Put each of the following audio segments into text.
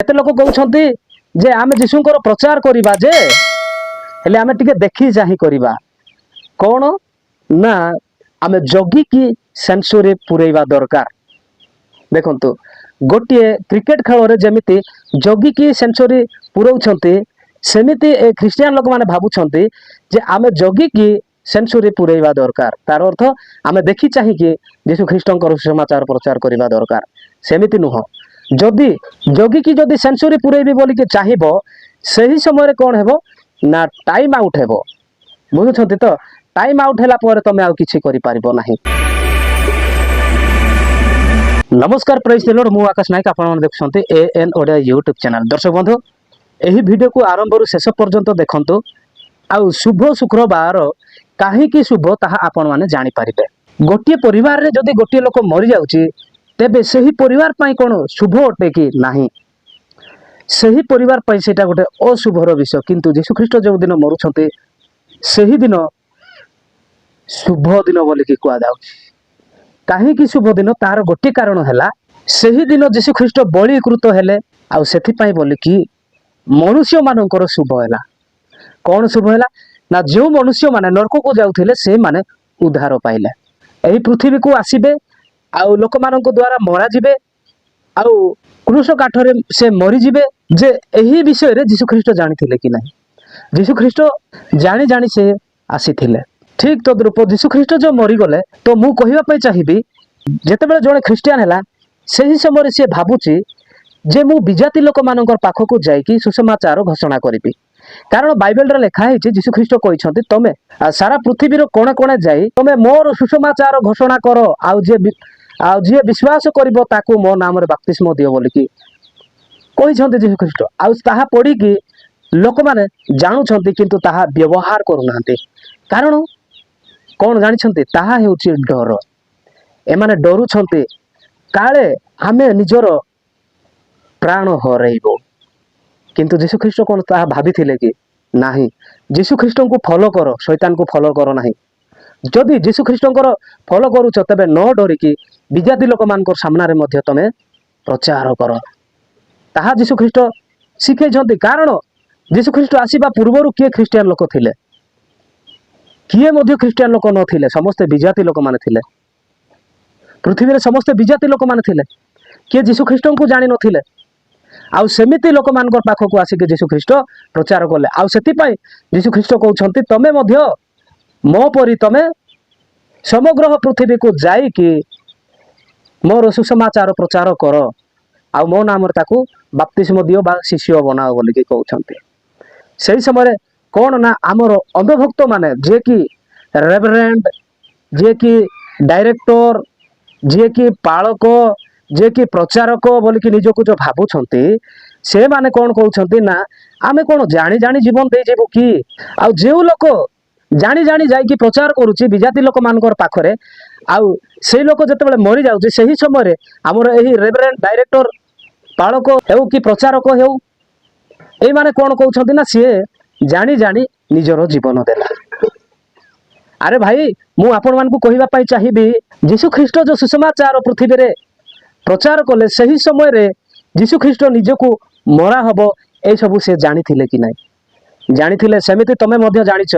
केते लोक कहउछंती जे आमे यीशुंकर प्रचार करिबा जे हेले आमे टिके देखि जाहि करिबा कोन ना आमे जगी की सेंसुरी पुरेबा दरकार। देखंतु गोटे क्रिकेट खेल रे जेमिति जगी की सेंचुरी पुरौछंती सेमिति ए ख्रिस्टियन लोक माने भाबुछंती जे आमे जगी की सेंचुरी पुरेबा दरकार। तार अर्थ आमे देखि चाहि कि यीशु ख्रिस्टंकर समाचार प्रचार करिबा दरकार। सेमिति नुह जदि जगी की जदि सेंचुरी पुरेबी बोली के चाहिबो सही समय रे कोन हेबो ना टाइम आउट हेबो। बुझुछंती तो टाइम आउट हैला पर तमे आ किछि करि पारिबो नाही। नमस्कार प्रेज द लॉर्ड, मु आकाश नायक आपण मन देखुछंती एएन ओडिया यूट्यूब चैनल। दर्शक बंधु एही वीडियो को आरंभ रु शेष पर्यंत देखंतु आउ शुभ शुक्रवार काहे की शुभ ताहा आपण माने जानि पारिबे। गोटिए परिवार रे जदि गोटिए लोक मरि जाउची तेबे सही परिवार पई कोन शुभ अटे कि नाही, सही परिवार पई सेटा गोटे अशुभर विषय। किंतु यीशु ख्रीष्ट जो दिन मरुछंती सही दिन शुभ दिन बोली कि कुआ जाउची। काहे की शुभ दिन तार गोटे कारण हैला सही दिन यीशु ख्रीष्ट बलिकृत हेले आउ सेथि पई बोली कि मनुष्य मानकर शुभ हैला। कौन शुभ हैला ना जो मनुष्य माने नरक को जाउथिले से माने उद्धार पाइले, एही पृथ्वी को आसीबे आउ लोक मानक द्वारा मरा जिबे आउ क्रूस काठरे से मरि जिबे। जे एही विषय रे यीशु ख्रीष्ट जानिथिले कि नाही, यीशु ख्रीष्ट जानि जानि से आसीथिले। ठीक तो द्रुप यीशु ख्रीष्ट जो मरि गले तो मु कहिबा पई चाहिबी जेतेबेले जणे ख्रिस्टियन हैला सही समय से भाबुची जे मु विजाति लोक मानकर पाखकु जाईकी सुसमाचार घोषणा करिबी। कारण बाइबल रे लिखा है यीशु ख्रीष्ट कहिसंती तमे सारा पृथ्वी रो कोणे कोणे जाई तमे मोर सुसमाचार घोषणा करो आउ जे विश्वास करिवो ताकू मो नाम रे बपतिस्मा दियो बोली कि कहिसंती यीशु ख्रीष्ट। आउ ताहा पढी कि लोक माने जानुछंती किंतु ताहा व्यवहार करू नाहंती। कारण कौन जानिछंती ताहा हेउची डर। एमाने डरुछंती काले आमे निजर प्राण हरइबो। किंतु यीशु ख्रीष्ट कौन ताहा भाबिथिले कि नाही यीशु ख्रीष्ट को फॉलो करो, शैतान को फॉलो करो नाही। जदि यीशु ख्रीष्टंकर फॉलो करूछ तबे न डरी कि विजाति लोक मानकर सामना रे मध्य तमे प्रचार करो। ताहा यीशु ख्रीष्ट शिखैछंती। कारण यीशु ख्रीष्ट आसीबा पूर्वरु किए ख्रिस्टियन लोक थिले, किए मध्य ख्रिस्टियन लोक न थिले, समस्त विजाति लोक माने थिले। पृथ्वी रे समस्त विजाति लोक माने थिले, किए यीशु ख्रीष्टन को जानि नथिले। आउ सेमिति लोक मानकर पाखकु आसिके यीशु ख्रीष्ट प्रचार कले। आउ सेति पई यीशु ख्रीष्ट कहउछंती तमे मध्य मो परि तमे समग्र पृथ्वी को जाई कि मोर सुसमाचार प्रचार करो आउ मो नाम रे ताकू बपतिस्मा दियो बा शिष्य बनाओ बोली कि कहउछंती। सही समय कौन ना आमर अंधभक्त माने जे कि रेवरेंड, जे कि डायरेक्टर, जे कि पालक, जे कि प्रचारक बोली कि निजको जो भाबुछंती से माने कौन कहउछंती ना आमे कौन जानी जानी जीवन दे जेबो कि आउ जेउ लोक जानी जानी जाई कि प्रचार करूची विजाति लोक मानकर पाखरे आउ सेही लोक जतेबेले मरि जाउची सही समय रे हमर एही रेवरेंड, डायरेक्टर, पालक हेउ कि प्रचारक हेउ ए माने कौन कहउछंती ना सिए जानी जानी निजर जीवन देला। अरे भाई मु आपण मान को कहिबा पई चाहिबी यीशु ख्रीष्ट जो सुसमाचार पृथ्वी रे प्रचार कले सही समय रे यीशु ख्रीष्ट निजको मरा हबो ए सबु से जानिथिले कि नाही। जानिथिले सेमिति तमे मध्य जानिछ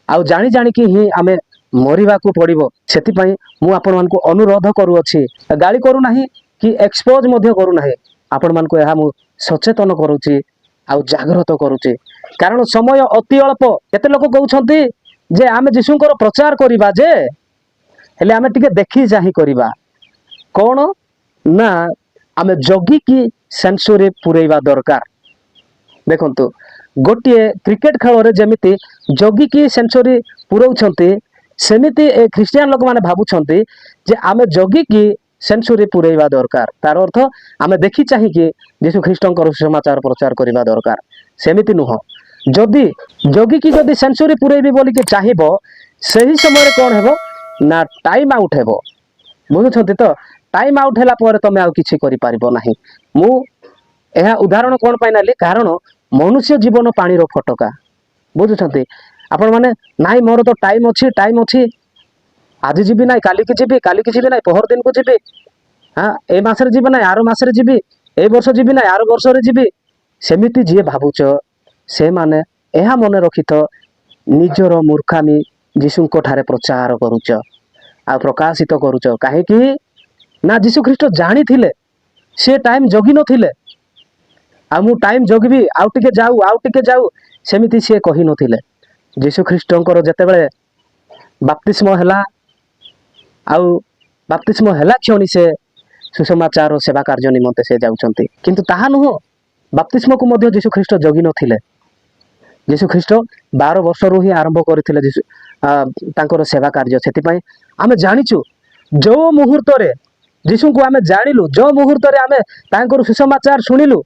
आउ जानी जानी कि ही आमे मरिबा को पड़िबो। सेति पई मु आपण मान को अनुरोध करू अछि, गाली करू नाही कि एक्सपोज मध्य करू नाही। आपण मान को एहा मु सचेतन करूची आउ जागृत करूची। कारण समय अति अल्प। केते लोक कहउछंती जे आमे यीशुंकर प्रचार करिबा जे हेले आमे टिके देखि जाहि करिबा कौन ना आमे जगी की सेंचुरी पुरेबा दरकार। देखंतु गोटिए क्रिकेट खेल रे जेमिति जगी की सेंचुरी पुरौछंती सेमिति ए ख्रिस्टियन लोक माने भाबुछंती जे आमे जगी की सेंचुरी पुरेबा दरकार। तार अर्थ आमे देखि चाहि कि यीशु ख्रीष्टंकर समाचार प्रचार करिबा दरकार। सेमिति नुह जदि जगी की जदि सेंचुरी पुरेबी बोली कि चाहिबो सही समय रे कोन हेबो ना टाइम आउट हेबो। बुझुछंती तो टाइम आउट हैला पर तमे आ किछि करि पारिबो नाही। मु एहा उदाहरण कोन पई नाली कारण मनुष्य जीवन पानी रो फटका। बुझुछंती आपण माने नाही मोर तो टाइम अछि आज जीबी नाही काली की जीबी नाही पहर दिन को जीबी, हाँ ए मासरे जीबी नाही आरो मासरे जीबी ए वर्ष जीवी ना आर वर्ष जीवी सेमिति जी भावुच से माने यह मन रखि थ निजर मूर्खामी जीशुको ठारे प्रचार करूच आ प्रकाशित करूच कहीं ना जीशु ख्रीष्ट जानी थिले से टाइम जगी नथिले आ मु टाइम जगबी आउ टिके जाऊ सेमिति से कहि नथिले जीशु ख्रीष्टंकर जेतेबेले बाप्तिस्म हैला आउ बाप्तिस्म हैला क्षणी से सुसमाचार सेवा कार्य निमंते से जाउछंती किंतु ताहा नुह बाप्तिस्म को मध्य जीशु ख्रीष्ट जगी नथिले जीशु ख्रीष्ट 12 वर्ष रु ही आरंभ करथिले जीशु तांकर सेवा कार्य सेति पई आमे जानिचु जो मुहूर्त रे जीशु को आमे जानिलु जो मुहूर्त रे आमे तांकर सुसमाचार सुनिलु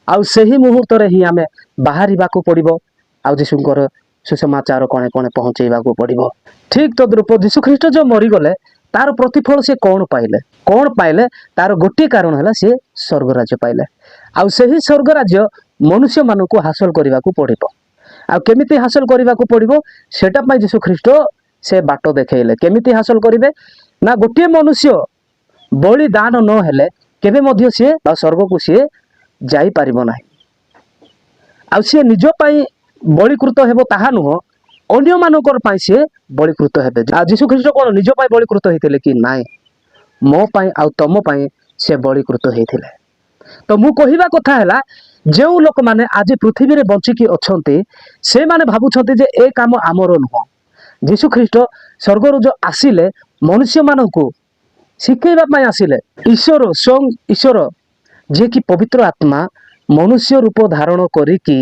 आउ सही मुहूर्त रे ही आमे बाहरिबा को पड़िबो आउ जीशुकर सुसमाचार कोणे कोणे पहुंचेबा को पड़िबो ठीक तो द्रुप जीशु ख्रीष्ट जो मरी गले तार प्रतिफल से कौन पाइले तार गोटे कारण है से स्वर्ग राज्य पाइले आउ सही स्वर्ग राज्य मनुष्य मान को हासिल करने को पड़ो आउ केमिति हासिल करने को पड़ो सेटा पई जीशु ख्रीष्ट से बाट देखैले केमिति हासिल करिवे ना गोटे मनुष्य बलिदान न हेले केबे मध्य से स्वर्ग को सी जाई पारिबो नाही आउ से निज पई बलिकृत हेबो ताहा नुह अन्य मानकर पई से बलिकृत हेबे जीशु ख्रीष्ट कोन निज पई बलिकृत हेतिले कि नाई मो पई आउ तम पई से बलिकृत हेतिले तो मु कहिबा कथा हैला जो लोक माने आज पृथ्वी रे बंची की अछंती से माने भाबुछंती जे ए काम आमर नुह जीशु ख्रीष्ट स्वर्ग रु जो आसिले मनुष्य मानकू शिखैबा पई आसिले ईश्वर स्वयं ईश्वर जे कि पवित्र आत्मा मनुष्य रूप धारण करिकी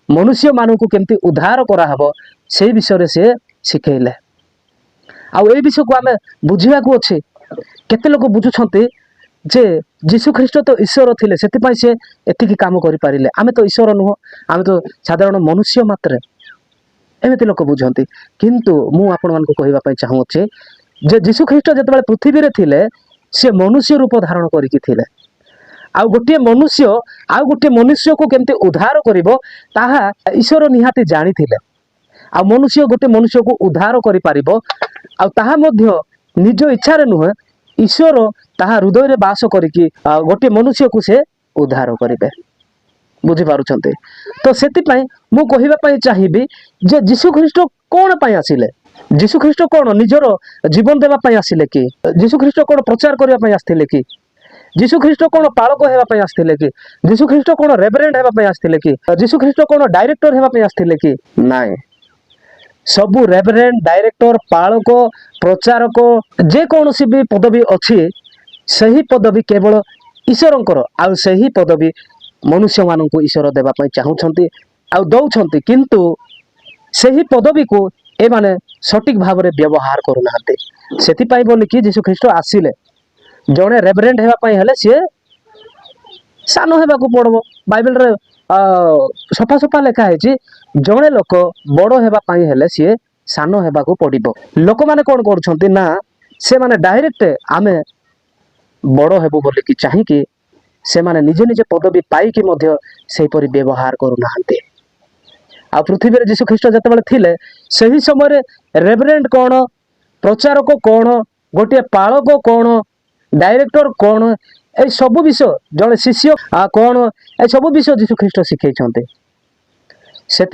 मनुष्य मानकू केमती उद्धार करा हबो से विषय से शिखैले आउ ए विषय को आमे बुझिबा को अछि केते लोक बुझुछंती जे जीशु ख्रीष्ट तो ईश्वर थिले सेति पई से एतिकी काम करि पारिले आमे तो ईश्वर नुह आमे तो साधारण मनुष्य मात्र एमिति लोक बुझंती किंतु मु आपण मान को कहिबा पई चाहूचे जे जीशु ख्रीष्ट जेतेबेले पृथ्वी रे थिले से मनुष्य रूप धारण करिकि थिले आउ गोटे मनुष्य को केमती उद्धार करिवो ताहा ईश्वर निहाती जानी थिले आ मनुष्य गोटे मनुष्य को उद्धार करि पारिबो आ ताहा मध्य निज इच्छा रे नुह ईश्वर ताहा हृदय रे वास करिकि गोटे मनुष्य को से उद्धार करिवे बुझी पारुछंते तो सेति पई मु कहिबा पई चाहिबी जे जीशु ख्रीष्ट कोन पई आसिले जीशु ख्रीष्ट कोन निजर जीवन देबा पई आसिले कि जीशु ख्रीष्ट कोन प्रचार करिया पई आस्थिले कि जीशु ख्रीष्ट कोन पालक हेबा पई आस्थिले कि जीशु ख्रीष्ट कोन रेवरेंड हेबा पई आस्थिले कि जीशु ख्रीष्ट कोन डायरेक्टर हेबा पई आस्थिले कि नाय सबु रेवरेंड डायरेक्टर पालक प्रचारक जे कोनोसी भी पदवी अछि सही पदवी केवल ईश्वरंकर आउ सही पदवी मनुष्य माननकु ईश्वर देबा पई चाहुछंती आउ दउछंती किंतु सही पदवी को ए माने सटीक भाव रे व्यवहार करू नाहंते सेति पई बोली कि जीशु ख्रीष्ट आसिले जणे रेवरेंड हेबा पई हेले से सानो हेबा को पड़बो बाइबल रे सफा सफा लिखा है जड़े लोक बड़ हेबा हेले सी सानो हेबा को पड़िबो लोक माने कोन करूछंती ना से माने डायरेक्ट आमे बड़ हेबो बोली कि चाहि कि से माने निजे निजे पदवी पाई कि मध्य सेही परि व्यवहार करू नाहंते आ पृथ्वी रे जीशु ख्रीष्ट जतबेले थिले सही समय रे रेवरेंड कोन प्रचारक कोन गोटे पालक कोन डायरेक्टर कोन ए सब विषय जड़े शिष्य कौन ए सब विषय जीशु ख्रीष्ट शिखै से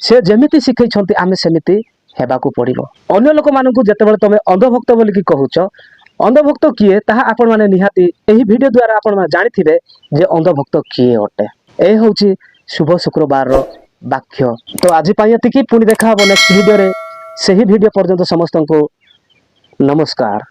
से जेमिति शिखै आमे सेमिति हेबाकू पड़िबो अन्य लोक मानकू जेतेबेले तमे अंधभक्त बोली कि कहूच अंधभक्त किए ताहा आपण माने निहाती एही वीडियो द्वारा आपण माने जानिथिबे जे अंधभक्त किए अटे ए होउची शुभ शुक्रवार रो वाक्य तो आज पई एतिकी पुनी देखा हबो नेक्स्ट वीडियो रे सही वीडियो पर्यंत समस्त को नमस्कार।